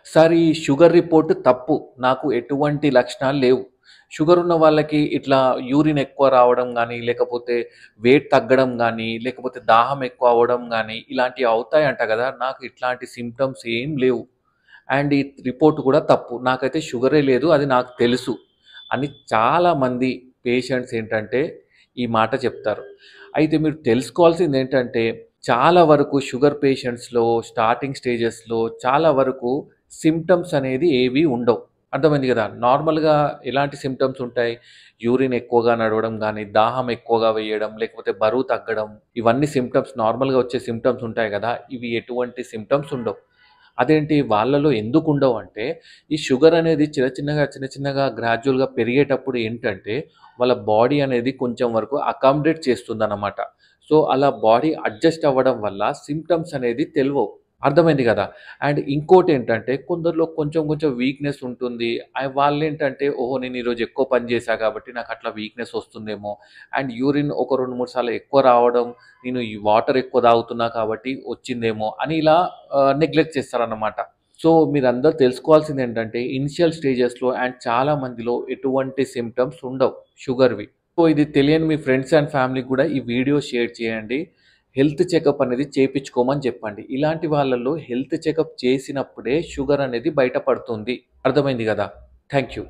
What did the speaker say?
Sir ఈ sugar report తప్పు. నాకు ఎటువంటి లక్షణాలు లేవు. షుగర్ ఉన్న వాళ్ళకి ఇట్లా యూరిన్ ఎక్కువ రావడం గానీ, లేకపోతే వెయిట్ తగ్గడం గానీ, లేకపోతే దాహం ఎక్కువ అవ్వడం గానీ, ఇలాంటివి అవుతాయంట గదా! నాకు ఇట్లాంటి సింప్టమ్స్ ఏం లేవు. అండ్ ఈ రిపోర్ట్ కూడా తప్పు. నాకైతే షుగరే లేదు. అది నాకు తెలుసు అని చాలామంది పేషెంట్స్ ఏంటంటే ఈ మాట చెప్తారు. అయితే మీరు తెలుసుకోవాల్సిందేంటంటే చాలా వరకు షుగర్ పేషెంట్స్‌లో స్టార్టింగ్ స్టేజెస్‌లో చాలా వరకు సింప్టమ్స్ అనేది ఏవి ఉండవు. అర్థమైంది గదా! నార్మల్‌గా ఎలాంటి సింప్టమ్స్ ఉంటాయి? యూరిన్ ఎక్కువగా నడవడం గానీ, దాహం ఎక్కువగా వేయడం, లేకపోతే బరువు తగ్గడం ఇవన్నీ సింప్టమ్స్ నార్మల్‌గా వచ్చే సింప్టమ్స్ ఉంటాయి గదా! ఇవి ఎటువంటి సింప్టమ్స్ ఉండవు. అదేంటి వాళ్ళలో ఎందుకుండవంటే, ఈ షుగర్ అనేది చిన్న చిన్నగా గ్రాడ్యుయల్‌గా పెరిగేటప్పుడు ఏంటంటే, వాళ్ళ బాడీ అనేది కొంచెం వరకు అకామిడేట్ చేస్తుందనమాట. సో, అలా బాడీ అడ్జస్ట్ అవ్వడం వల్ల సింప్టమ్స్ అనేది తెలవవు. అర్థమైంది గదా! అండ్ ఇంకోటేంటంటే, కొందరిలో కొంచెం కొంచెం వీక్‌నెస్ ఉంటుంది. వాళ్ళేంటంటే, ఓహో! నేను ఈరోజు ఎక్కువ పని చేశా కాబట్టి నాకట్లా వీక్‌నెస్ వస్తుందేమో, అండ్ యూరిన్ ఒక 2, 3 సార్లు ఎక్కువ రావడం, నేను ఈ వాటర్ ఎక్కువ తాగుతున్నా కాబట్టి వచ్చిందేమో అని ఇలా నెగ్లెక్ట్ చేస్తారన్నమాట. సో, మీరందరూ తెలుసుకోవాల్సిందేంటంటే ఇనిషియల్ స్టేజెస్‌లో అండ్ చాలా మందిలో ఎటువంటి సింప్టమ్స్ ఉండవు షుగర్‌వి. సో, ఇది తెలియని మీ ఫ్రెండ్స్ అండ్ ఫ్యామిలీకి గూడా ఈ వీడియో షేర్ చేయండి. హెల్త్ చెకప్ అనేది చేపిచ్చుకోమని జెప్పండి. ఇలాంటి వాళ్ళలో హెల్త్ చెకప్ చేసినప్పుడే షుగర్ అనేది బయట పడుతుంది. అర్థమైంది గదా! Thank you.